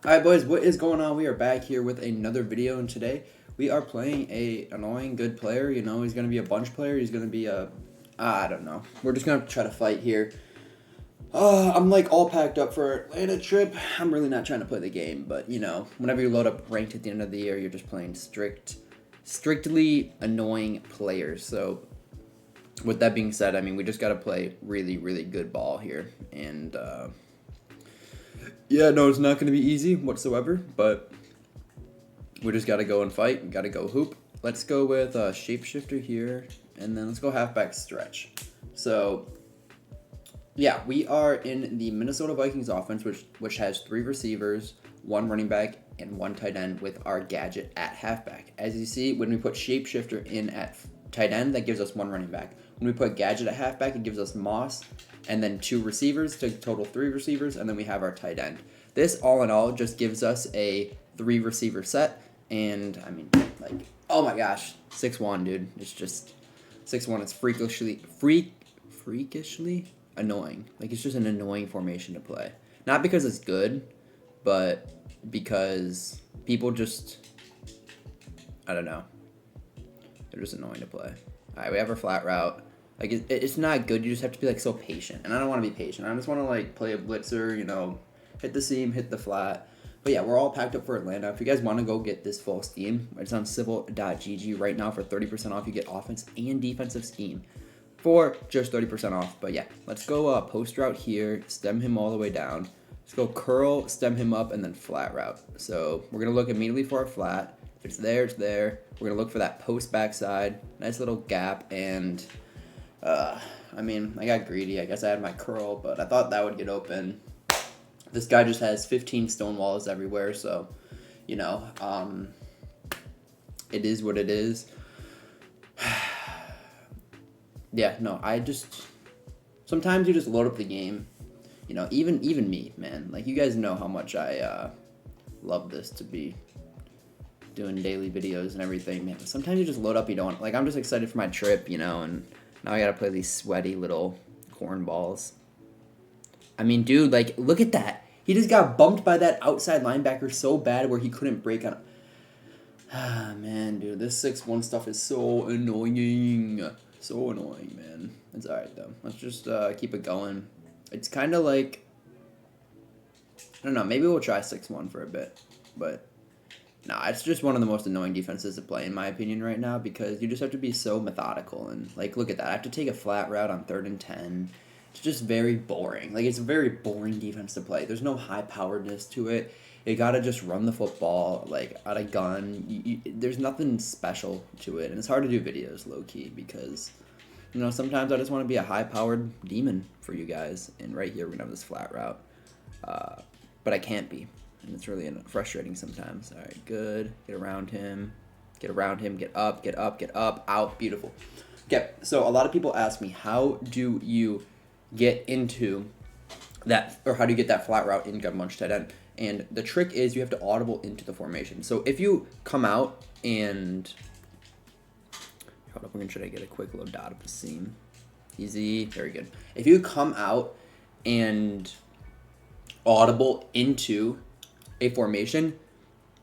Alright boys, what is going on? We are back here with another video, and today we are playing a annoying good player. You know, he's going to be a bunch player. He's going to be a, I don't know. We're just going to try to fight here. I'm like all packed up for Atlanta trip. I'm really not trying to play the game, but you know, whenever you load up ranked at the end of the year, you're just playing strictly annoying players. So with that being said, I mean, we just got to play really, really good ball here. And, yeah, no, it's not going to be easy whatsoever, but we just got to go and fight. Got to go hoop. Let's go with shapeshifter here, and then let's go halfback stretch. So, yeah, we are in the Minnesota Vikings offense, which has 3 receivers, 1 running back, and 1 tight end with our gadget at halfback. As you see, when we put shapeshifter in at tight end, that gives us 1 running back. When we put gadget at halfback, it gives us Moss, and then 2 receivers to total 3 receivers, and then we have our tight end. This, all in all, just gives us a 3 receiver set, and, I mean, like, oh my gosh, 6'1", dude. It's just, 6'1", it's freakishly annoying. Like, it's just an annoying formation to play. Not because it's good, but because people just, I don't know. They're just annoying to play. All right, we have our flat route. Like, it's not good. You just have to be, like, so patient. And I don't want to be patient. I just want to, like, play a blitzer, you know, hit the seam, hit the flat. But, yeah, we're all packed up for Atlanta. If you guys want to go get this full scheme, it's on civil.gg right now for 30% off. You get offense and defensive scheme for just 30% off. But, yeah, let's go post route here, stem him all the way down. Let's go curl, stem him up, and then flat route. So we're going to look immediately for our flat. If it's there, it's there. We're going to look for that post backside. Nice little gap, and I mean, I got greedy. I guess I had my curl, but I thought that would get open. This guy just has 15 stone walls everywhere, so, you know, it is what it is. Yeah, no, sometimes you just load up the game. You know, even me, man. Like, you guys know how much I love this to be doing daily videos and everything, man. But sometimes you just load up, you don't, like, I'm just excited for my trip, you know, and now I gotta play these sweaty little cornballs. I mean, dude, like, look at that. He just got bumped by that outside linebacker so bad where he couldn't break on. Ah, man, dude, this 6'1" stuff is so annoying. So annoying, man. It's alright, though. Let's just keep it going. It's kind of like, I don't know, maybe we'll try 6'1" for a bit, but no, it's just one of the most annoying defenses to play, in my opinion, right now, because you just have to be so methodical. And, like, look at that. I have to take a flat route on 3rd and 10. It's just very boring. Like, it's a very boring defense to play. There's no high-poweredness to it. You got to just run the football, like, out of gun. There's nothing special to it. And it's hard to do videos, low-key, because, you know, sometimes I just want to be a high-powered demon for you guys. And right here, we're going to have this flat route. But I can't be. And it's really frustrating sometimes. All right, good. Get around him. Get around him. Get up, get up, get up. Out. Beautiful. Okay, so a lot of people ask me, how do you get into that, or how do you get that flat route in gun bunch tight end? And the trick is you have to audible into the formation. So if you come out and, hold up, we're going to try to get a quick little dot of the seam. Easy. Very good. If you come out and audible into a formation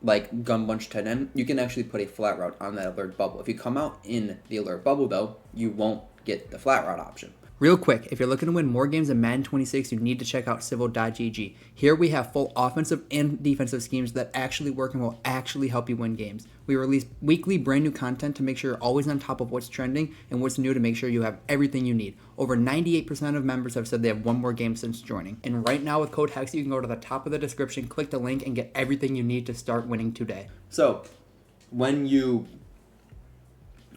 like gun bunch tight end, you can actually put a flat route on that alert bubble. If you come out in the alert bubble, though, you won't get the flat route option. Real quick, if you're looking to win more games than Madden 26, you need to check out civil.gg. Here we have full offensive and defensive schemes that actually work and will actually help you win games. We release weekly brand new content to make sure you're always on top of what's trending and what's new to make sure you have everything you need. Over 98% of members have said they have won more games since joining. And right now with code HEX, you can go to the top of the description, click the link, and get everything you need to start winning today. So, when you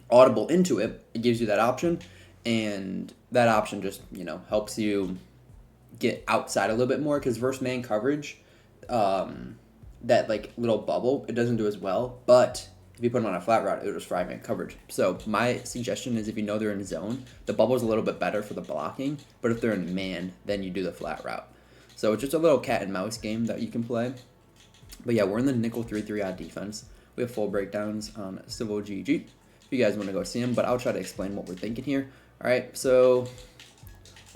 audible into it, it gives you that option. And that option just, you know, helps you get outside a little bit more, because versus man coverage, that, like, little bubble, it doesn't do as well. But if you put them on a flat route, it'll just fry man coverage. So my suggestion is, if you know they're in zone, the bubble's a little bit better for the blocking. But if they're in man, then you do the flat route. So it's just a little cat and mouse game that you can play. But yeah, we're in the nickel 3-3 odd defense. We have full breakdowns on Civil GG if you guys want to go see them. But I'll try to explain what we're thinking here. All right, so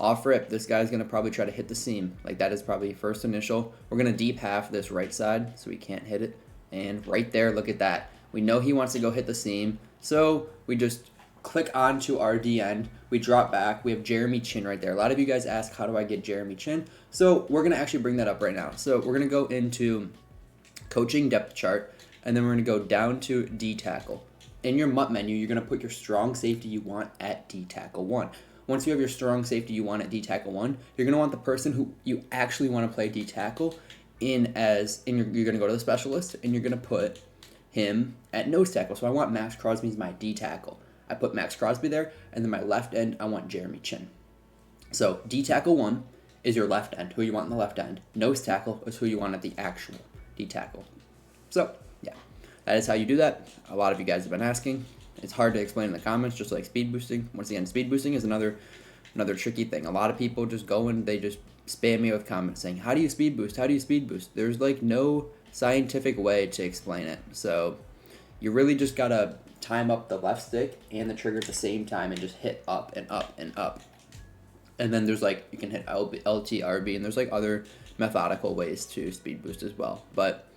Off rip, this guy's going to probably try to hit the seam. Like, that is probably first initial. We're going to deep half this right side so he can't hit it. And right there, look at that. We know he wants to go hit the seam. So we just click onto our D end. We drop back. We have Jeremy Chin right there. A lot of you guys ask, how do I get Jeremy Chin? So we're going to actually bring that up right now. So we're going to go into coaching depth chart. And then we're going to go down to D tackle. In your MUT menu, you're going to put your strong safety you want at D tackle 1. Once you have your strong safety you want at D tackle 1, you're going to want the person who you actually want to play D tackle you're going to go to the specialist and you're going to put him at nose tackle. So I want Max Crosby as my D tackle. I put Max Crosby there, and then my left end, I want Jeremy Chin. So D tackle 1 is your left end, who you want in the left end. Nose tackle is who you want at the actual D tackle. So, yeah, that is how you do that. A lot of you guys have been asking. It's hard to explain in the comments, just like speed boosting. Once again, speed boosting is another tricky thing. A lot of people just go and they just spam me with comments saying, how do you speed boost? How do you speed boost? There's like no scientific way to explain it. So you really just got to time up the left stick and the trigger at the same time and just hit up and up and up. And then there's like, you can hit LT, RB, and there's like other methodical ways to speed boost as well. But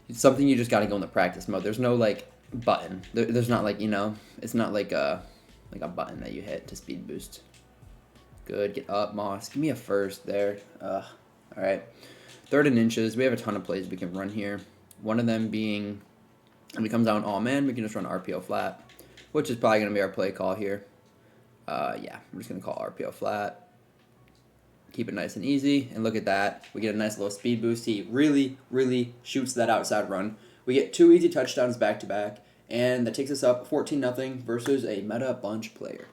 it's something you just got to go in the practice mode. There's no like button. There's not like, it's not like a button that you hit to speed boost. Good. Get up, Moss. Give me a first there. All right. 3rd and inches. We have a ton of plays we can run here. One of them being, when it comes down all man, we can just run RPO flat, which is probably going to be our play call here. Yeah, I'm just going to call RPO flat. Keep it nice and easy. And look at that. We get a nice little speed boost. He really, really shoots that outside run. We get 2 easy touchdowns back to back. And that takes us up 14-0 versus a meta bunch player.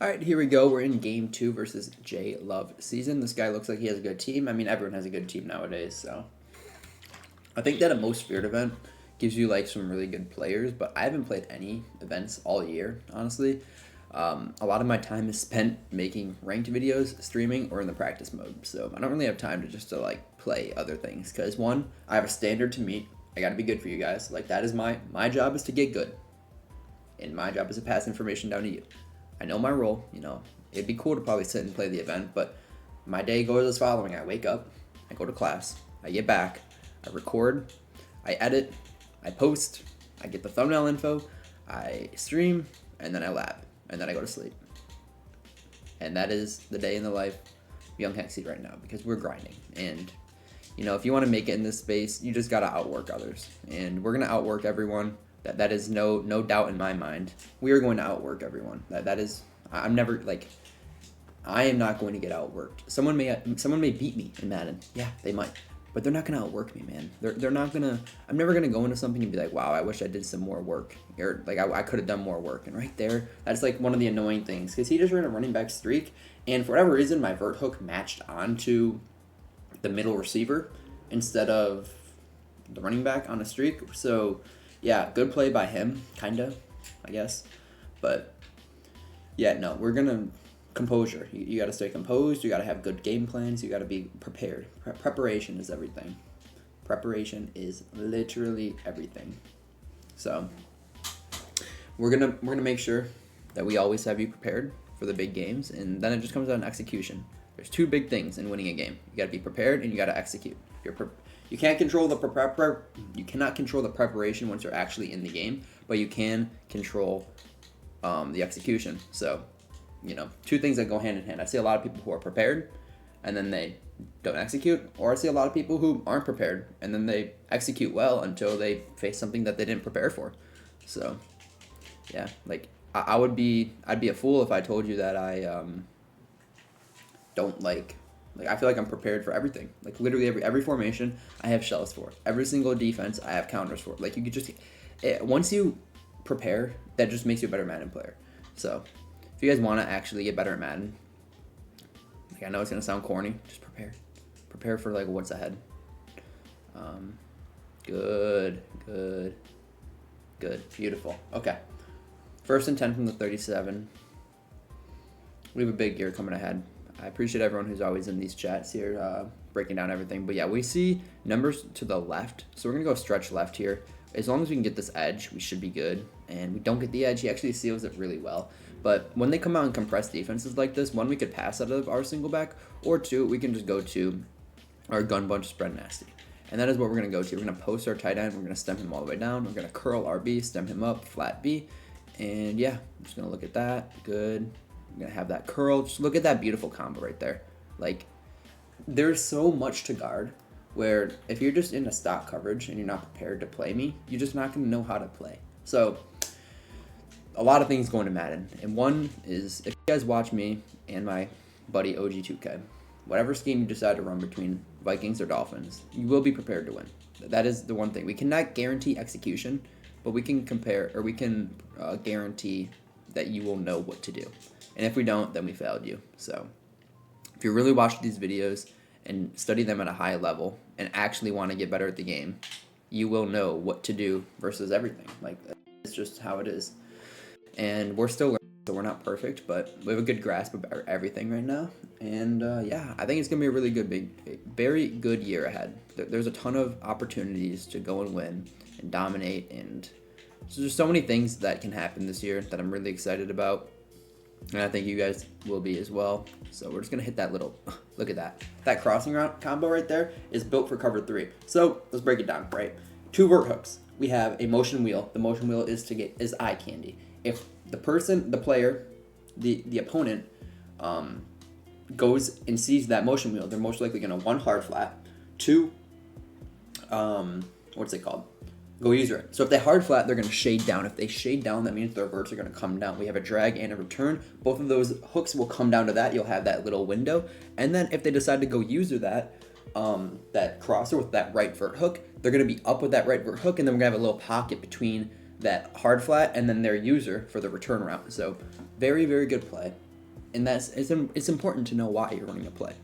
All right, here we go. We're in game 2 versus J Love season. This guy looks like he has a good team. I mean, everyone has a good team nowadays, so. I think that a Most Feared event gives you like some really good players, but I haven't played any events all year, honestly. A lot of my time is spent making ranked videos, streaming, or in the practice mode. So I don't really have time to like play other things. Because one, I have a standard to meet. I got to be good for you guys. Like that is my job is to get good. And my job is to pass information down to you. I know my role, it'd be cool to probably sit and play the event, but my day goes as following. I wake up, I go to class, I get back, I record, I edit, I post, I get the thumbnail info, I stream, and then I lab, and then I go to sleep. And that is the day in the life of Young Hexy right now, because we're grinding. And, if you want to make it in this space, you just got to outwork others. And we're going to outwork everyone. That is no doubt in my mind. We are going to outwork everyone. That is, I'm never like, I am not going to get outworked. Someone may beat me in Madden. Yeah, they might, but they're not gonna outwork me, man. They're not gonna. I'm never gonna go into something and be like, wow, I wish I did some more work, or like I could have done more work. And right there, that's like one of the annoying things because he just ran a running back streak, and for whatever reason, my vert hook matched onto the middle receiver instead of the running back on a streak. So. Yeah, good play by him, kinda, I guess. But, yeah, no, we're going to composure. You got to stay composed. You got to have good game plans. You got to be prepared. Preparation is everything. Preparation is literally everything. So, we're gonna make sure that we always have you prepared for the big games, and then it just comes down to execution. There's 2 big things in winning a game. You got to be prepared and you got to execute. You can't control you cannot control the preparation once you're actually in the game, but you can control the execution. So, 2 things that go hand in hand. I see a lot of people who are prepared and then they don't execute, or I see a lot of people who aren't prepared and then they execute well until they face something that they didn't prepare for. So, yeah, like I'd be a fool if I told you that I don't like I feel like I'm prepared for everything. Like literally every formation I have shells for. Every single defense I have counters for. Like you could just once you prepare, that just makes you a better Madden player. So if you guys want to actually get better at Madden, like I know it's gonna sound corny, just prepare for like what's ahead. Good, beautiful. Okay, 1st and 10 from the 37. We have a big gear coming ahead. I appreciate everyone who's always in these chats here, breaking down everything. But yeah, we see numbers to the left, so we're gonna go stretch left here. As long as we can get this edge, we should be good. And we don't get the edge, he actually seals it really well. But when they come out and compress defenses like this, one, we could pass out of our single back, or two, we can just go to our gun bunch spread nasty. And that is what we're going to go to. We're going to post our tight end. We're going to stem him all the way down. We're going to curl RB, stem him up, flat B. And yeah, I'm just going to look at that. Good. I'm going to have that curl. Just look at that beautiful combo right there. Like, there's so much to guard where if you're just in a stock coverage and you're not prepared to play me, you're just not going to know how to play. So a lot of things going to Madden. And one is, if you guys watch me and my buddy OG2K, whatever scheme you decide to run between Vikings or Dolphins, you will be prepared to win. That is the one thing. We cannot guarantee execution, but we can guarantee that you will know what to do. And if we don't, then we failed you. So if you really watch these videos and study them at a high level and actually want to get better at the game, you will know what to do versus everything. Like, it's just how it is. And we're still learning, so we're not perfect, but we have a good grasp of everything right now. And yeah, I think it's going to be a really good, very good year ahead. There's a ton of opportunities to go and win and dominate. And so there's so many things that can happen this year that I'm really excited about. And I think you guys will be as well. So we're just going to hit that little, look at that. That crossing route combo right there is built for cover 3. So let's break it down, right? 2 vert hooks. We have a motion wheel. The motion wheel is eye candy. If the player, the opponent, goes and sees that motion wheel, they're most likely going to 1, hard flat, 2, what's it called? Go user it. So if they hard flat, they're going to shade down. If they shade down, that means their verts are going to come down. We have a drag and a return. Both of those hooks will come down to that. You'll have that little window. And then if they decide to go user that crosser with that right vert hook, they're going to be up with that right vert hook, and then we're going to have a little pocket between that hard flat and then their user for the return route. So very, very good play. And it's important to know why you're running a play.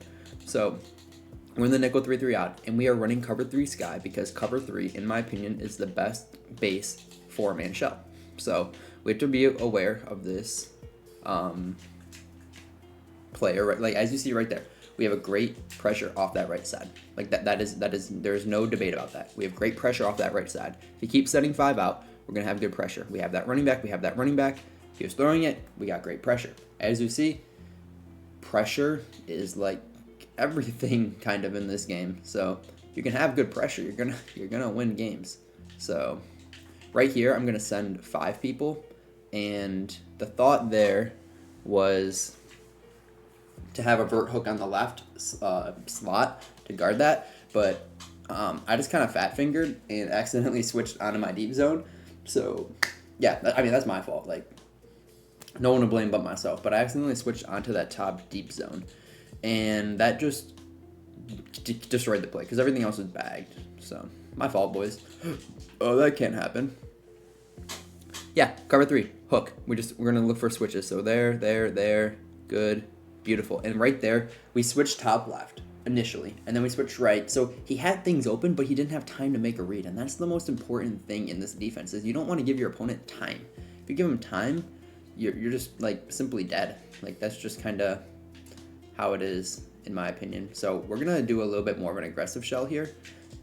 So we're in the nickel 3-3 odd, and we are running cover 3 sky because cover 3, in my opinion, is the best base 4-man shell. So we have to be aware of this player, right? Like, as you see right there, we have a great pressure off that right side. Like that is there's no debate about that. We have great pressure off that right side. If you keep setting 5 out, we're gonna have good pressure. We have that running back. If he was throwing it, we got great pressure. As you see, pressure is like everything kind of in this game. So you can have good pressure, you're gonna win games. So right here, I'm gonna send 5 people, and the thought there was to have a vert hook on the left slot to guard that, but I just kind of fat fingered and accidentally switched onto my deep zone. So yeah, I mean, that's my fault. Like, no one to blame but myself, but I accidentally switched onto that top deep zone, and that just destroyed the play because everything else was bagged. So my fault, boys. Oh, that can't happen. Yeah, cover 3 hook. We're gonna look for switches. So there, good, beautiful, and right there we switched top left initially, and then we switched right. So he had things open, but he didn't have time to make a read, and that's the most important thing in this defense. Is you don't want to give your opponent time. If you give him time, you're just like simply dead. Like, that's just kind of how it is, in my opinion. So we're gonna do a little bit more of an aggressive shell here,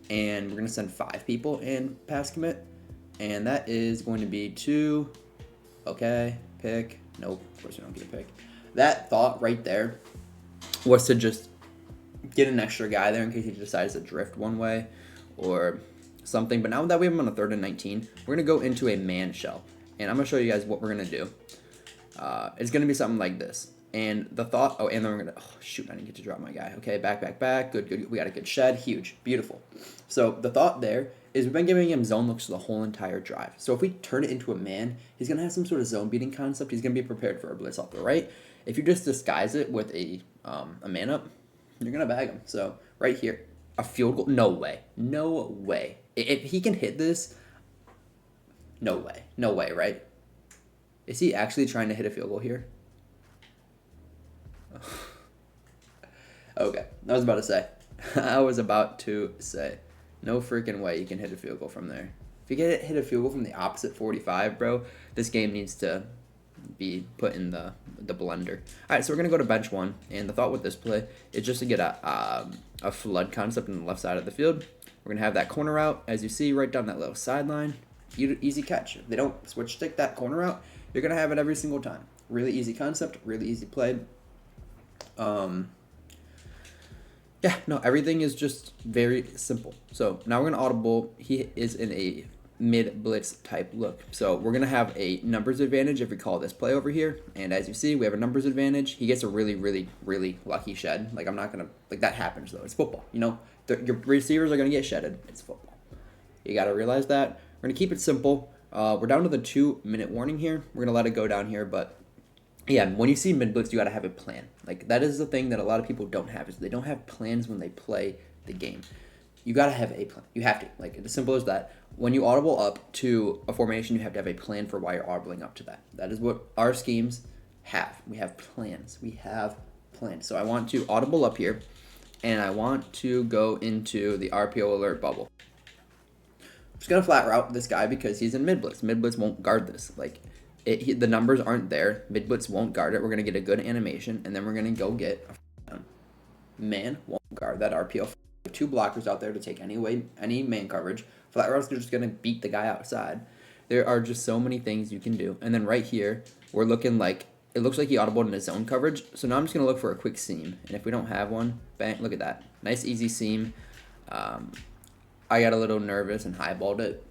and we're gonna send 5 people in pass commit, and that is going to be 2. Okay, pick. Nope, of course we don't get a pick. That thought right there was to just get an extra guy there in case he decides to drift one way or something. But now that we have him on a 3rd and 19, we're gonna go into a man shell, and I'm gonna show you guys what we're gonna do. It's gonna be something like this. And the thought, and then we're gonna, shoot, I didn't get to drop my guy. Okay, back, good. We got a good shed, huge, beautiful. So the thought there is we've been giving him zone looks the whole entire drive. So if we turn it into a man, he's gonna have some sort of zone beating concept. He's gonna be prepared for a blitz off the right. If you just disguise it with a man up, you're gonna bag him. So right here, a field goal, no way. If he can hit this, no way, right? Is he actually trying to hit a field goal here? Okay, I was about to say, no freaking way you can hit a field goal from there. If you get hit a field goal from the opposite 45, bro, this game needs to be put in the blender. All right, so we're gonna go to bench 1, and the thought with this play is just to get a flood concept on the left side of the field. We're gonna have that corner out, as you see, right down that little sideline. Easy catch. If they don't switch stick that corner out, you're gonna have it every single time. Really easy concept, really easy play. Yeah, no, everything is just very simple. So now we're going to audible. He is in a mid blitz type look. So we're going to have a numbers advantage if we call this play over here. And as you see, we have a numbers advantage. He gets a really, really, really lucky shed. Like, I'm not going to, like, that happens though. It's football. You know, your receivers are going to get shedded. It's football. You got to realize that. We're going to keep it simple. We're down to the 2-minute warning here. We're going to let it go down here, but yeah, when you see mid blitz, you got to have a plan. Like, that is the thing that a lot of people don't have, is they don't have plans when they play the game. You got to have a plan. You have to. Like, it's as simple as that. When you audible up to a formation, you have to have a plan for why you're audibling up to that. That is what our schemes have. We have plans. We have plans. So I want to audible up here, and I want to go into the RPO alert bubble. I'm just going to flat route this guy because he's in mid blitz. Mid blitz won't guard this. Like, the numbers aren't there. Mid blitz won't guard it. We're going to get a good animation, and then we're going to go get a man won't guard that RPO. 2 blockers out there to take any man coverage. Flat routes are just going to beat the guy outside. There are just so many things you can do. And then right here, we're looking like, it looks like he audibled in his zone coverage. So now I'm just going to look for a quick seam. And if we don't have one, bang, look at that. Nice, easy seam. I got a little nervous and highballed it.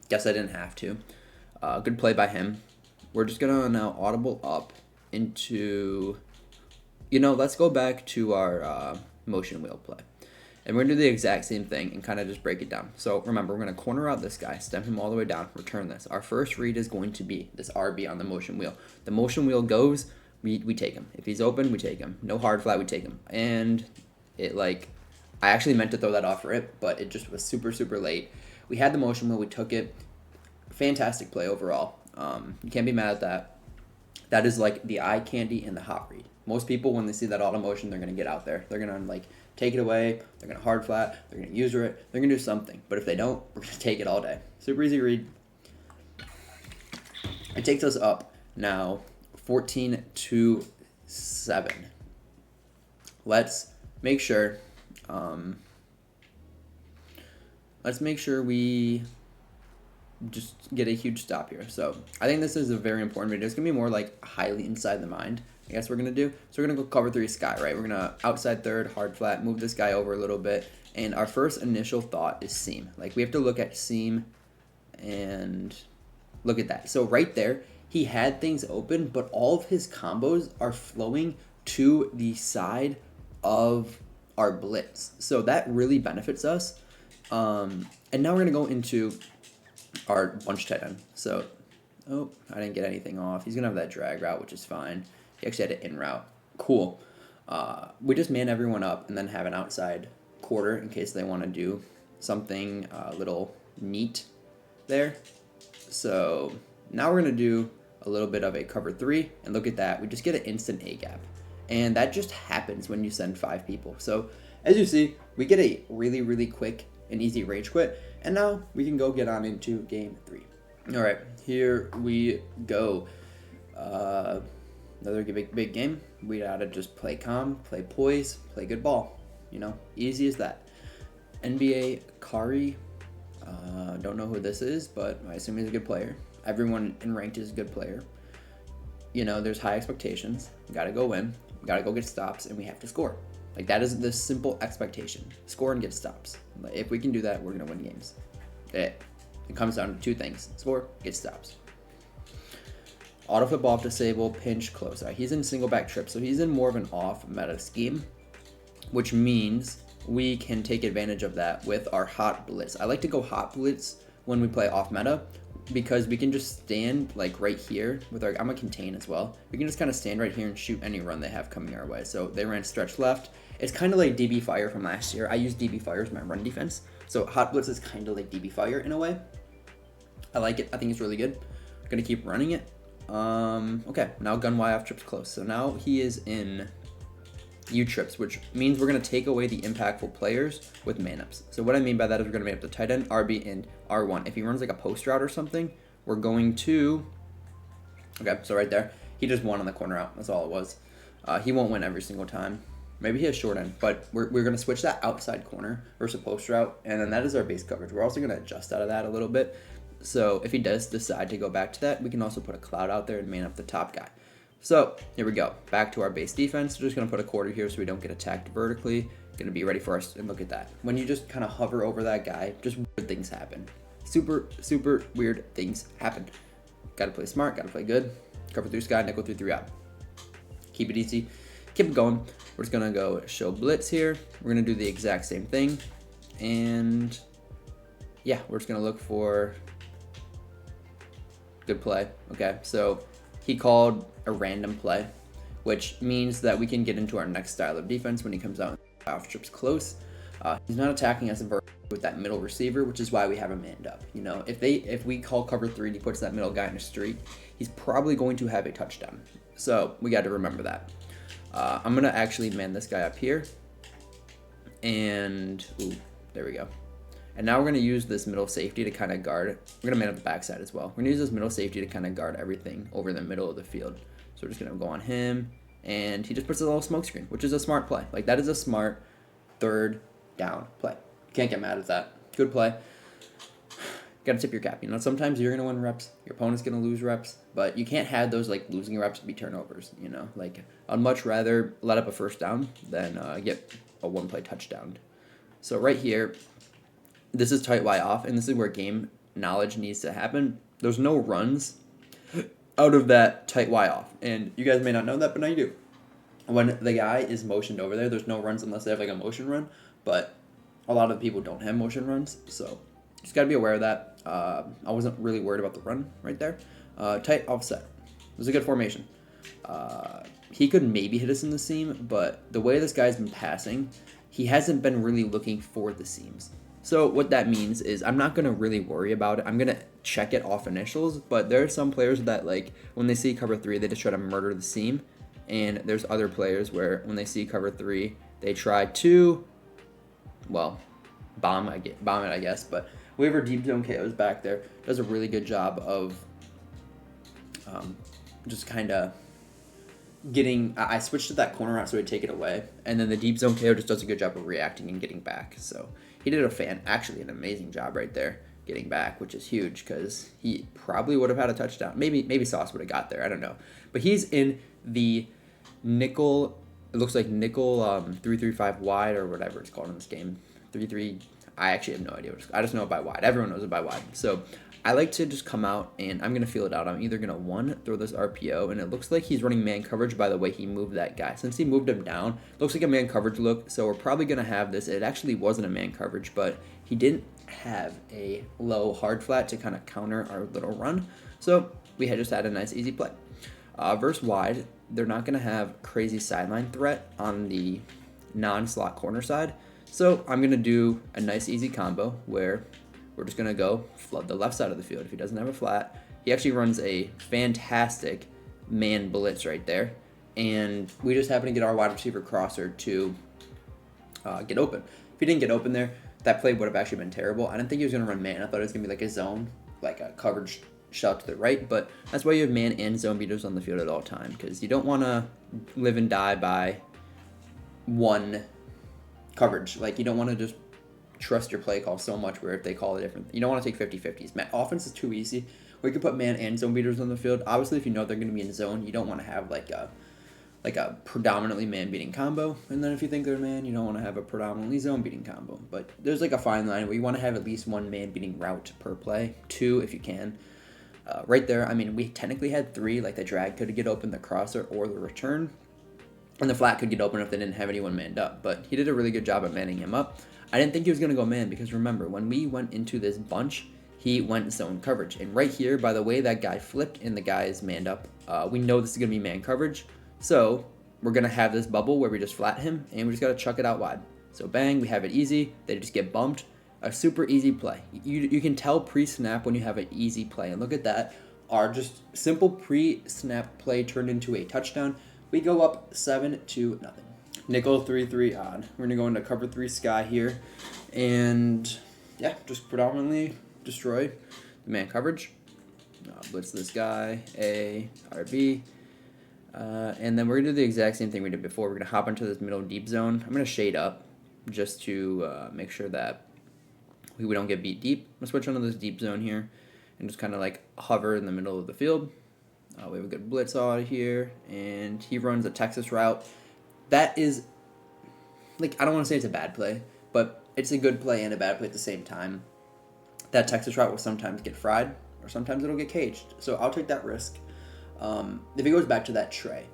Guess I didn't have to. Good play by him. We're just going to now audible up into, let's go back to our motion wheel play. And we're going to do the exact same thing and kind of just break it down. So remember, we're going to corner out this guy, stem him all the way down, return this. Our first read is going to be this RB on the motion wheel. The motion wheel goes, we take him. If he's open, we take him. No hard flat, we take him. And it I actually meant to throw that off rip, but it just was super, super late. We had the motion wheel, we took it. Fantastic play overall. You can't be mad at that. That is like the eye candy and the hot read. Most people, when they see that auto motion, they're going to get out there. They're going to take it away. They're going to hard flat. They're going to user it. They're going to do something. But if they don't, we're going to take it all day. Super easy read. It takes us up now 14-7. Let's make sure. We just get a huge stop here. So I think this is a very important video. It's going to be more like highly inside the mind, I guess we're going to do. So we're going to go cover 3 sky, right? We're going to outside third, hard flat, move this guy over a little bit. And our first initial thought is seam. Like, we have to look at seam and look at that. So right there, he had things open, but all of his combos are flowing to the side of our blitz. So that really benefits us. And now we're going to go into our bunch tight end. So, I didn't get anything off. He's going to have that drag route, which is fine. He actually had an in route. Cool. We just man everyone up and then have an outside quarter in case they want to do something a little neat there. So now we're going to do a little bit of a cover 3. And look at that. We just get an instant A gap. And that just happens when you send 5 people. So as you see, we get a really, really quick and easy rage quit. And now we can go get on into game 3. All right, here we go. Another big game. We gotta just play calm, play poise, play good ball. Easy as that. NBA Kari. Don't know who this is, but I assume he's a good player. Everyone in ranked is a good player. There's high expectations. We gotta go win. We gotta go get stops, and we have to score. Like, that is the simple expectation. Score and get stops. If we can do that, we're going to win games. It comes down to 2 things. Score, get stops. Auto flip off disable, pinch, close. He's in single back trip, so he's in more of an off meta scheme, which means we can take advantage of that with our hot blitz. I like to go hot blitz when we play off meta because we can just stand right here with I'm gonna contain as well. We can just kind of stand right here and shoot any run they have coming our way. So they ran stretch left. It's kind of like DB Fire from last year. I use DB Fire as my run defense. So hot blitz is kind of like DB Fire in a way. I like it. I think it's really good. I'm gonna keep running it. Okay, now gun Y off trips close. So now he is in U trips, which means we're going to take away the impactful players with man-ups. So what I mean by that is we're going to man up the tight end, RB, and R1. If he runs like a post route or something, we're going to... Okay, so right there, he just won on the corner out. That's all it was. He won't win every single time. Maybe he has short end, but we're going to switch that outside corner versus a post route, and then that is our base coverage. We're also going to adjust out of that a little bit. So if he does decide to go back to that, we can also put a cloud out there and man up the top guy. So here we go. Back to our base defense. We're just going to put a quarter here so we don't get attacked vertically. Going to be ready for us. And look at that. When you just kind of hover over that guy, just weird things happen. Super, super weird things happen. Got to play smart. Got to play good. Cover 3 sky, nickel 3-3 out. Keep it easy. Keep it going. We're just going to go show blitz here. We're going to do the exact same thing. And yeah, we're just going to look for good play. Okay, so he called a random play, which means that we can get into our next style of defense when he comes out and off strips close. He's not attacking us with that middle receiver, which is why we have him manned up. You know, if we call cover 3 and he puts that middle guy in a streak, he's probably going to have a touchdown. So we got to remember that. I'm gonna actually man this guy up here, and ooh, there we go. And now we're going to use this middle safety to kind of guard. We're going to man up the backside as well. We're going to use this middle safety to kind of guard everything over the middle of the field. So we're just going to go on him, and he just puts a little smoke screen, which is a smart play. Like, that is a smart 3rd down play. Can't get mad at that. Good play. Got to tip your cap. You know, sometimes you're going to win reps. Your opponent's going to lose reps. But you can't have those, like, losing reps be turnovers, you know. Like, I'd much rather let up a 1st down than get a 1-play touchdown. So right here, this is tight Y off, and this is where game knowledge needs to happen. There's no runs out of that tight Y off. And you guys may not know that, but now you do. When the guy is motioned over there, there's no runs unless they have like a motion run. But a lot of people don't have motion runs, so just got to be aware of that. I wasn't really worried about the run right there. Tight offset. It was a good formation. He could maybe hit us in the seam, but the way this guy's been passing, he hasn't been really looking for the seams. So what that means is I'm not going to really worry about it. I'm going to check it off initials, but there are some players that, like, when they see cover 3, they just try to murder the seam. And there's other players where when they see cover 3, they try to, well, bomb it, I guess. But whoever deep zone KOs back there does a really good job of just kind of getting, I switched to that corner route so he'd take it away. And then the deep zone KO just does a good job of reacting and getting back. So he did actually an amazing job right there getting back, which is huge because he probably would have had a touchdown. Maybe Sauce would have got there. I don't know. But he's in the nickel, it looks like nickel 3-3-5 wide or whatever it's called in this game. 3-3, I actually have no idea. I just know it by wide. Everyone knows it by wide. So I like to just come out, and I'm going to feel it out. I'm either going to, throw this RPO, and it looks like he's running man coverage by the way he moved that guy. Since he moved him down, looks like a man coverage look, so we're probably going to have this. It actually wasn't a man coverage, but he didn't have a low hard flat to kind of counter our little run. So we had just had a nice easy play. Versus wide, they're not going to have crazy sideline threat on the non-slot corner side. So I'm going to do a nice easy combo where we're just going to go flood the left side of the field. If he doesn't have a flat, he actually runs a fantastic man blitz right there. And we just happen to get our wide receiver crosser to get open. If he didn't get open there, that play would have actually been terrible. I didn't think he was going to run man. I thought it was going to be like a zone, like a coverage shot to the right. But that's why you have man and zone beaters on the field at all time, because you don't want to live and die by one coverage. Like, you don't want to just trust your play call so much where if they call it different, you don't want to take 50-50s. Offense is too easy. Or you can put man and zone beaters on the field. Obviously, if you know they're going to be in zone, you don't want to have like a predominantly man beating combo. And then if you think they're man, you don't want to have a predominantly zone beating combo. But there's like a fine line where you want to have at least one man beating route per play, 2 if you can. Right there, I mean, we technically had 3. Like, the drag could get open, the crosser, or the return. And the flat could get open if they didn't have anyone manned up. But he did a really good job at manning him up. I didn't think he was going to go man because, remember, when we went into this bunch, he went zone coverage. And right here, by the way that guy flipped and the guy is manned up, we know this is going to be man coverage. So we're going to have this bubble where we just flat him, and we just got to chuck it out wide. So bang, we have it easy. They just get bumped. A super easy play. You can tell pre-snap when you have an easy play. And look at that. Our just simple pre-snap play turned into a touchdown. We go up 7-0. Nickel 3-3 odd. We're going to go into cover 3 sky here. And yeah, just predominantly destroy the man coverage. Blitz this guy, A, RB. And then we're going to do the exact same thing we did before. We're going to hop into this middle deep zone. I'm going to shade up just to make sure that we don't get beat deep. I'm going to switch onto this deep zone here. and just kind of like hover in the middle of the field. We have a good blitz out here, and he runs a Texas route. That is, like, I don't want to say it's a bad play, but it's a good play and a bad play at the same time. That Texas route will sometimes get fried, or sometimes it'll get caged. So I'll take that risk. If he goes back to that tray,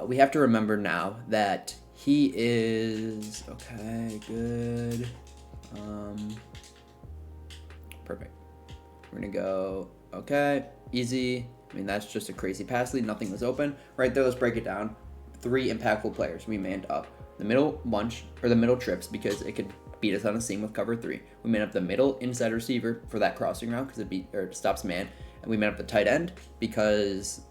we have to remember now that he is, okay, good. Perfect. We're going to go, okay, easy. I mean, that's just a crazy pass lead. Nothing was open. Right there, let's break it down. 3 impactful players. We manned up the middle bunch, or the middle trips, because it could beat us on a seam with cover 3. We manned up the middle inside receiver for that crossing route because it stops man. And we manned up the tight end because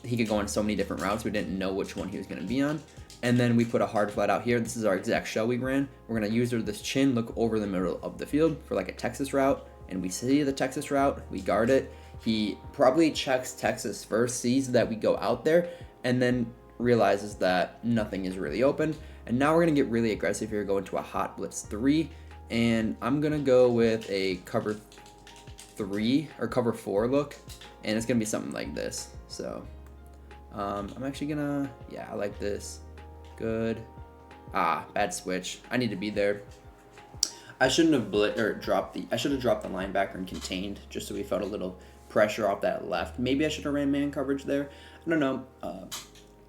he could go on so many different routes. We didn't know which one he was going to be on. And then we put a hard flat out here. This is our exact shell we ran. We're going to use this chin, look over the middle of the field for like a Texas route. And we see the Texas route. We guard it. He probably checks Texas first, sees that we go out there, and then realizes that nothing is really open. And now we're going to get really aggressive here, go into a hot blitz 3. And I'm going to go with a cover 3 or cover 4 look. And it's going to be something like this. So I'm actually going to, yeah, I like this. Good. Bad switch. I need to be there. I shouldn't have dropped the linebacker and contained, just so we felt a little pressure off that left. Maybe I should have ran man coverage there. I don't know.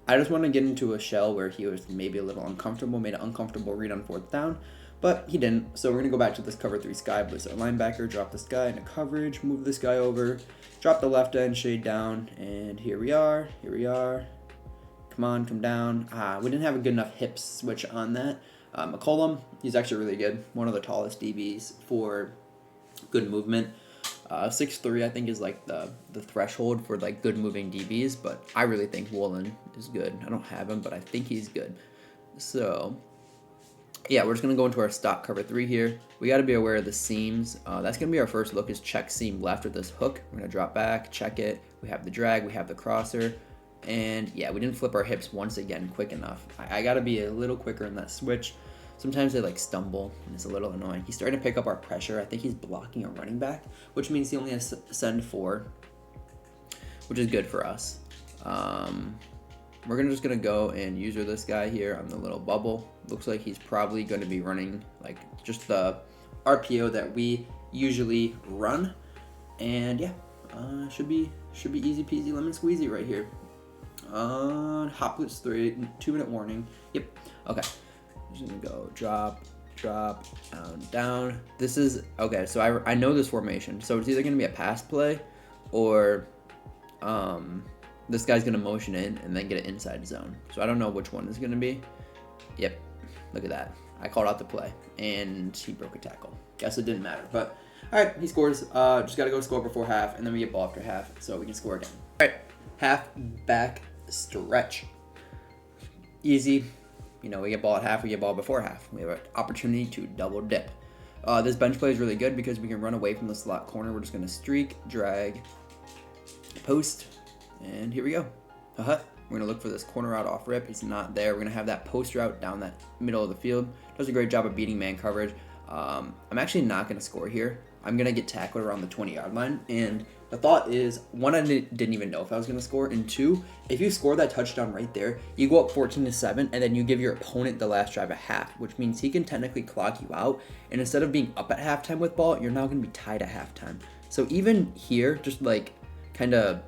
I just want to get into a shell where he was maybe a little uncomfortable, made an uncomfortable read on 4th down, but he didn't. So we're going to go back to this cover 3 sky blitz. Our linebacker, drop this guy into coverage, move this guy over, drop the left end, shade down, and here we are. Come on, come down. We didn't have a good enough hip switch on that. McCollum, he's actually really good. One of the tallest DBs for good movement. 6'3", I think, is like the threshold for like good moving DBs, but I really think Woolen is good. I don't have him, but I think he's good. So yeah, we're just gonna go into our stock cover 3 here. We got to be aware of the seams. That's gonna be our first look, is check seam left with this hook. We're gonna drop back, check it. We have the drag, we have the crosser, and yeah, we didn't flip our hips once again quick enough. I got to be a little quicker in that switch. Sometimes they like stumble, and it's a little annoying. He's starting to pick up our pressure. I think he's blocking a running back, which means he only has to send 4, which is good for us. We're just gonna go and user this guy here on the little bubble. Looks like he's probably going to be running like just the RPO that we usually run, and yeah, should be easy peasy lemon squeezy right here. Hot blitz 3, 2-minute warning. Yep. Okay. Just gonna go drop, down. This is okay. So I know this formation. So it's either gonna be a pass play, or this guy's gonna motion in and then get an inside zone. So I don't know which one is gonna be. Yep. Look at that. I called out the play and he broke a tackle. Guess it didn't matter. But all right, he scores. Just gotta go score before half, and then we get ball after half, so we can score again. All right, half back stretch. Easy. You know, we get ball at half, we get ball before half. We have an opportunity to double dip. This bench play is really good because we can run away from the slot corner. We're just going to streak, drag, post, and here we go. We're going to look for this corner out off rip. He's not there. We're going to have that post route down that middle of the field. Does a great job of beating man coverage. I'm actually not going to score here. I'm going to get tackled around the 20-yard line, and the thought is, 1, I didn't even know if I was going to score, and 2, if you score that touchdown right there, you go up 14-7, and then you give your opponent the last drive at half, which means he can technically clock you out, and instead of being up at halftime with ball, you're now going to be tied at halftime. So even here, just like kind of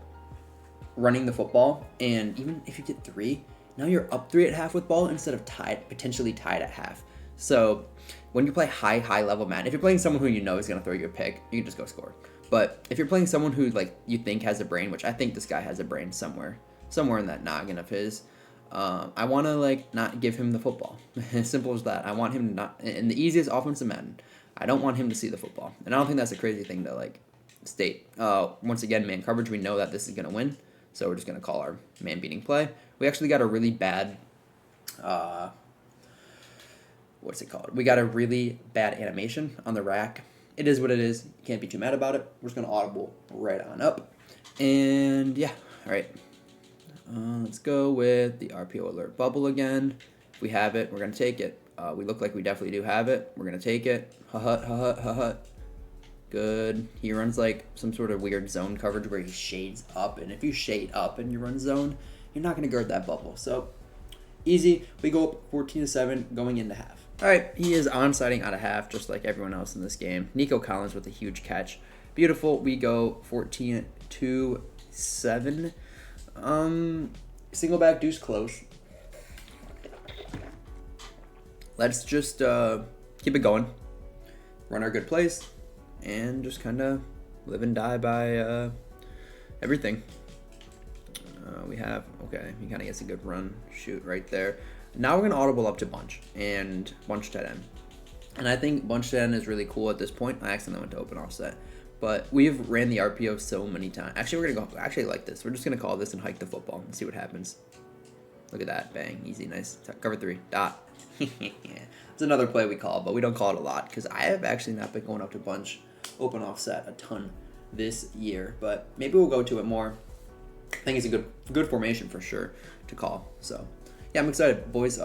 running the football, and even if you get 3, now you're up 3 at half with ball instead of potentially tied at half. So when you play high level Madden, if you're playing someone who you know is going to throw you a pick, you can just go score. But if you're playing someone who like you think has a brain, which I think this guy has a brain somewhere in that noggin of his, I want to like not give him the football. As simple as that. I want him to not, in the easiest offense in Madden, I don't want him to see the football. And I don't think that's a crazy thing to like state. Once again, man coverage, we know that this is going to win. So we're just going to call our man beating play. We actually got a really bad, what's it called? We got a really bad animation on the rack. It is what it is. You can't be too mad about it. We're just going to audible right on up. And yeah, all right. Let's go with the RPO alert bubble again. If we have it, we're going to take it. We look like we definitely do have it. We're going to take it. Ha-hut. Good. He runs like some sort of weird zone coverage where he shades up, and if you shade up and you run zone, you're not going to guard that bubble. So easy. We go up 14-7 going into half. All right, he is onsiding out of half, just like everyone else in this game. Nico Collins with a huge catch. Beautiful. We go 14-7. Single back deuce close. Let's just keep it going. Run our good plays. And just kind of live and die by everything. We have, okay, he kind of gets a good run, shoot right there. Now we're going to audible up to bunch and bunch tight end. And I think bunch tight end is really cool at this point. I accidentally went to open offset. But we've ran the RPO so many times. Actually, we're going to go, actually like this. We're just going to call this and hike the football and see what happens. Look at that, bang, easy, nice. Cover 3, dot. It's another play we call, but we don't call it a lot because I have actually not been going up to bunch open offset a ton this year, but maybe we'll go to it more. I think it's a good formation for sure to call. So yeah, I'm excited, boys.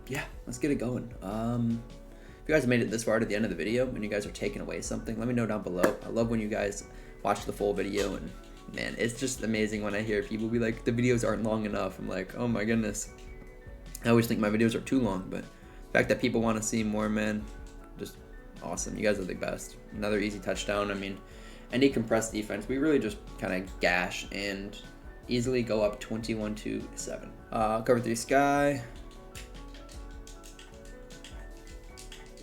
Yeah, let's get it going. If you guys made it this far to the end of the video and you guys are taking away something, let me know down below. I love when you guys watch the full video, and man, it's just amazing when I hear people be like, the videos aren't long enough. I'm like, oh my goodness. I always think my videos are too long, but the fact that people want to see more, man, just awesome. You guys are the best. Another easy touchdown. I mean, any compressed defense, we really just kind of gash and easily go up 21-7. Cover 3 sky.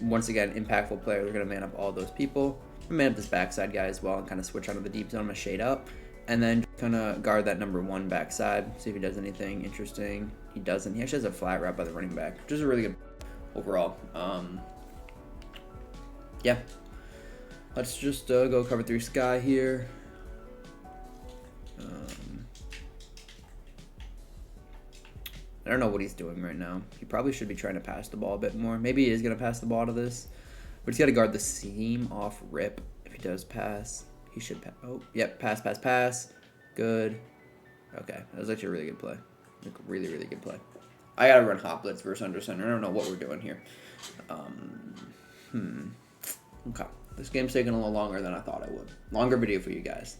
Once again, impactful player. We're going to man up all those people. Man up this backside guy as well and kind of switch onto the deep zone. I'm going to shade up. And then kind of guard that number 1 backside. See if he does anything interesting. He doesn't. He actually has a flat route by the running back, which is a really good overall. Yeah. Let's just go cover 3 sky here. I don't know what he's doing right now. He probably should be trying to pass the ball a bit more. Maybe he is going to pass the ball to this. But he's got to guard the seam off rip. If he does pass, he should pass. Oh, yep. Pass, pass, pass. Good. Okay. That was actually a really good play. Like, really, really good play. I got to run hot blitz versus under center. I don't know what we're doing here. Okay. This game's taking a little longer than I thought it would. Longer video for you guys.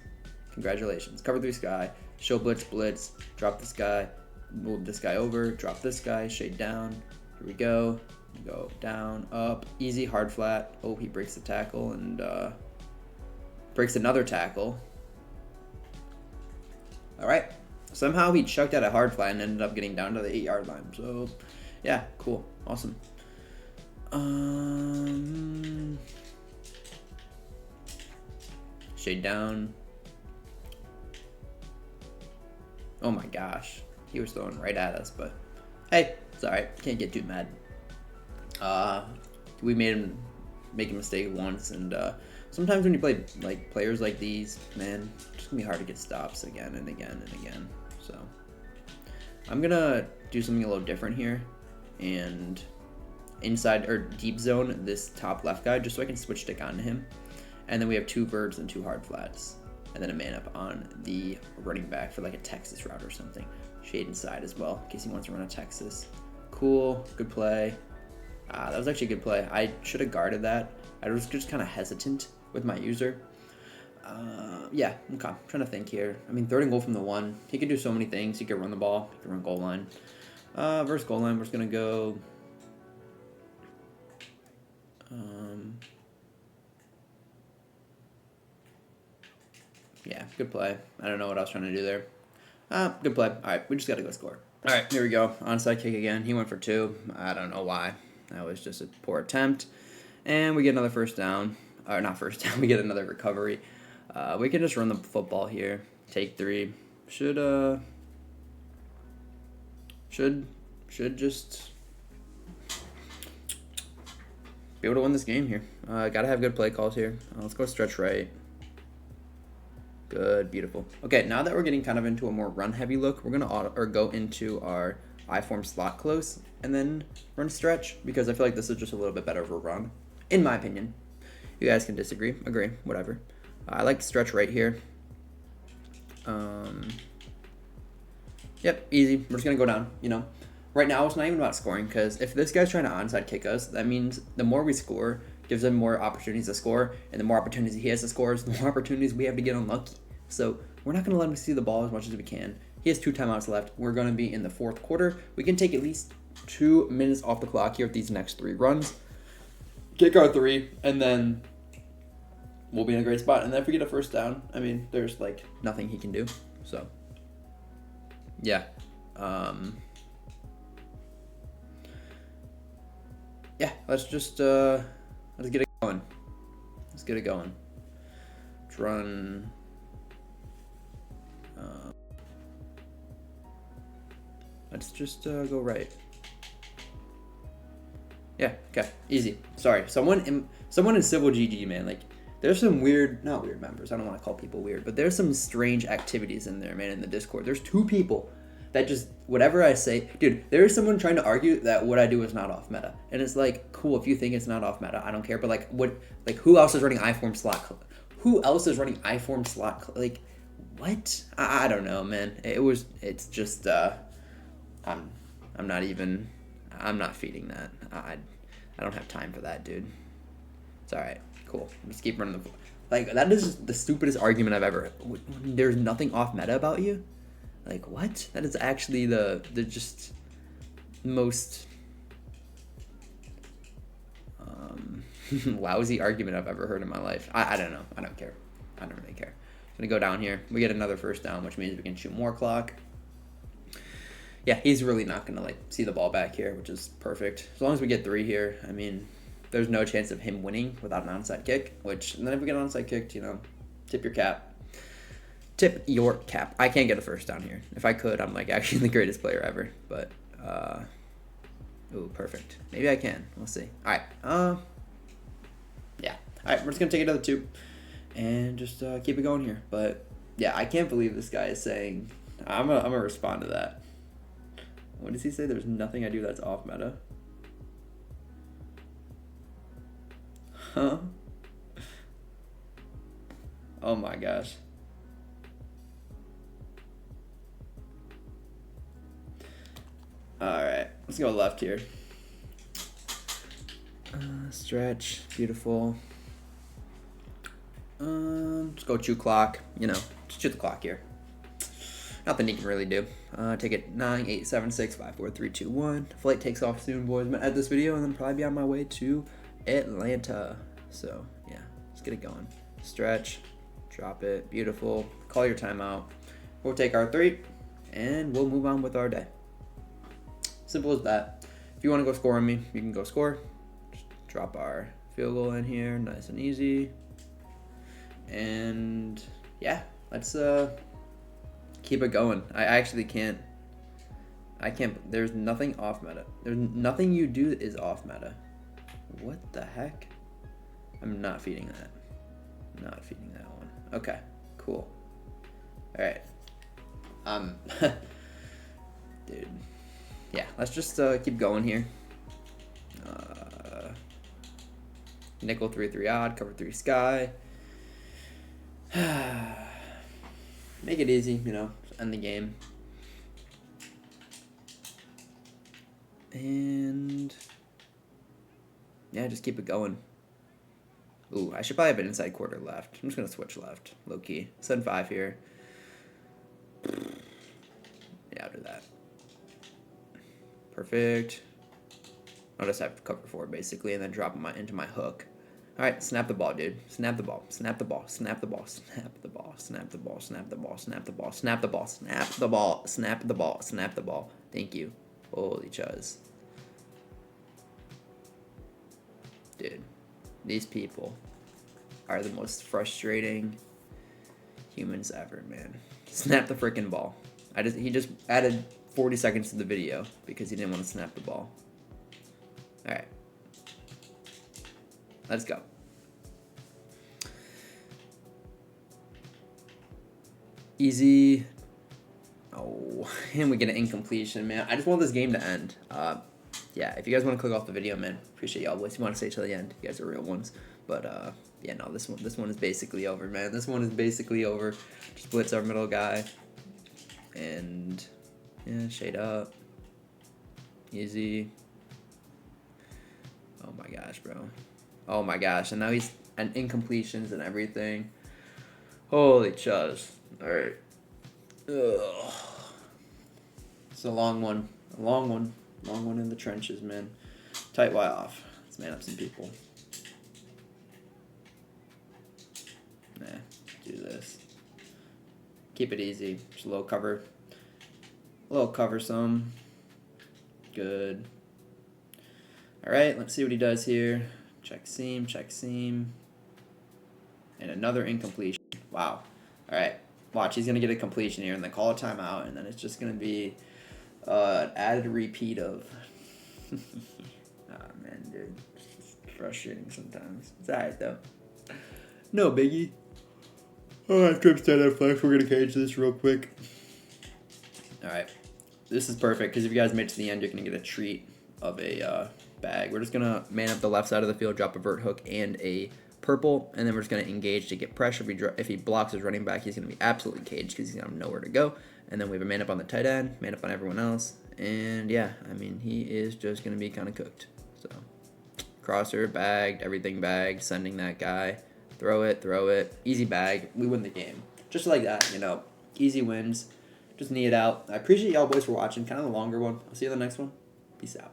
Congratulations. Cover 3 sky. Show blitz, blitz. Drop this guy. Move this guy over. Drop this guy. Shade down. Here we go. Go down, up. Easy, hard flat. Oh, he breaks the tackle and breaks another tackle. All right. Somehow he chucked out a hard flat and ended up getting down to the 8-yard line. So, yeah, cool. Awesome. Shade down. Oh my gosh. He was throwing right at us, but hey, it's all right. Can't get too mad. We made him make a mistake once, and sometimes when you play like players like these, man, it's gonna be hard to get stops again and again and again. So I'm gonna do something a little different here, and inside or deep zone this top left guy just so I can switch stick onto him, and then we have 2 birds and 2 hard flats, and then a man up on the running back for like a Texas route or something. Shade inside as well in case he wants to run a Texas. Cool, good play. That was actually a good play. I should have guarded that. I was just kind of hesitant with my user. Yeah, okay. I'm trying to think here. I mean, 3rd and goal from the 1. He could do so many things. He could run the ball. He could run goal line. Versus goal line, we're just going to go... yeah, good play. I don't know what I was trying to do there. Good play. All right, we just got to go score. All right, here we go. Onside kick again. He went for 2. I don't know why. That was just a poor attempt. And we get another first down. Or not first down. We get another recovery. We can just run the football here. Take 3. Should just be able to win this game here. Gotta have good play calls here. Let's go stretch right. Good, beautiful. Okay, now that we're getting kind of into a more run-heavy look, we're gonna go into our I-form slot close and then run stretch because I feel like this is just a little bit better of a run, in my opinion. You guys can disagree, agree, whatever. I like stretch right here. Yep, easy. We're just gonna go down. You know, right now it's not even about scoring because if this guy's trying to onside kick us, that means the more we score, gives him more opportunities to score, and the more opportunities he has to score, the more opportunities we have to get unlucky. So we're not going to let him see the ball as much as we can. He has 2 timeouts left. We're going to be in the 4th quarter. We can take at least 2 minutes off the clock here with these next 3 runs. Kick our 3, and then we'll be in a great spot. And then if we get a first down, I mean, there's like nothing he can do. So, yeah. Yeah, let's just let's get it going. Let's get it going. Let's run. Let's just go right. Yeah, okay, easy. Sorry, someone in Civil GG, man. Like, there's some not weird members. I don't want to call people weird, but there's some strange activities in there, man. In the Discord, there's 2 people that just whatever I say, dude. There is someone trying to argue that what I do is not off meta, and it's like, cool if you think it's not off meta. I don't care, but like, who else is running iForm slot? Who else is running iForm slot? Like, what? I don't know, man. It's just I'm not feeding that. I don't have time for that, dude. It's all right. Cool. Just keep running the. Like, that is the stupidest argument I've ever. There's nothing off meta about you. Like, what? That is actually the just most lousy argument I've ever heard in my life. I don't know. I don't care. I don't really care. I'm gonna go down here. We get another first down, which means we can shoot more clock. Yeah, he's really not going to, like, see the ball back here, which is perfect. As long as we get 3 here, I mean, there's no chance of him winning without an onside kick, and then if we get an onside kick, you know, tip your cap. Tip your cap. I can't get a first down here. If I could, I'm, like, actually the greatest player ever. But, ooh, perfect. Maybe I can. We'll see. All right. Yeah. All right, we're just going to take another 2 and just keep it going here. But, yeah, I can't believe this guy is saying, I'm gonna respond to that. What does he say? There's nothing I do that's off meta. Huh? Oh my gosh. Alright, let's go left here. Stretch, beautiful. Let's go chew clock. You know, just chew the clock here. Nothing he can really do. Take it 9, 8, 7, 6, 5, 4, 3, 2, 1. Flight takes off soon, boys. I'm gonna edit this video and then probably be on my way to Atlanta. So yeah, let's get it going. Stretch, drop it, beautiful. Call your timeout. We'll take our 3, and we'll move on with our day. Simple as that. If you want to go score on me, you can go score. Just drop our field goal in here, nice and easy. And yeah, let's keep it going. I actually can't. There's nothing off meta. There's nothing you do is off meta. What the heck? I'm not feeding that. Not feeding that one. Okay, cool. All right. Dude. Yeah, let's just keep going here. Nickel 3-3 odd, cover 3 sky. Make it easy, you know, end the game. And yeah, just keep it going. Ooh, I should probably have an inside quarter left. I'm just gonna switch left, low key. 7-5 here. Yeah, I'll do that. Perfect. I'll just have cover 4 basically, and then drop into my hook. All right, snap the ball, dude. Snap the ball. Snap the ball. Snap the ball. Snap the ball. Snap the ball. Snap the ball. Snap the ball. Snap the ball. Snap the ball. Snap the ball. Snap the ball. Thank you. Holy chuz. Dude, these people are the most frustrating humans ever, man. Snap the freaking ball. He just added 40 seconds to the video because he didn't want to snap the ball. All right. Let's go. Easy. Oh, and we get an incompletion, man. I just want this game to end. Yeah, if you guys want to click off the video, man, appreciate y'all. If you want to stay till the end, you guys are real ones. But yeah, no, this one is basically over, man. This one is basically over. Just blitz our middle guy, and yeah, shade up. Easy. Oh my gosh, bro. Oh my gosh, and now he's and incompletions and everything. Holy chuz. Alright. Ugh. It's a long one. A long one. Long one in the trenches, man. Tight Y off. Let's man up some people. Nah, do this. Keep it easy. Just a little cover. A little cover some. Good. Alright, let's see what he does here. Check seam, check seam. And another incompletion. Wow. Alright. Watch, he's going to get a completion here and then call a timeout, and then it's just going to be an added repeat of... Oh, man, dude. It's frustrating sometimes. It's alright, though. No biggie. Alright, trip stand up flex. We're going to cage this real quick. Alright. This is perfect, because if you guys made it to the end, you're going to get a treat of a bag. We're just going to man up the left side of the field, drop a vert hook, and a purple, and then we're just going to engage to get pressure. If he blocks his running back, he's going to be absolutely caged because he's going to have nowhere to go. And then we have a man up on the tight end, man up on everyone else, and yeah, I mean, he is just going to be kind of cooked. So, crosser, bagged, everything bagged, sending that guy, throw it, easy bag, we win the game. Just like that, you know, easy wins, just knee it out. I appreciate y'all boys for watching, kind of a longer one. I'll see you in the next one. Peace out.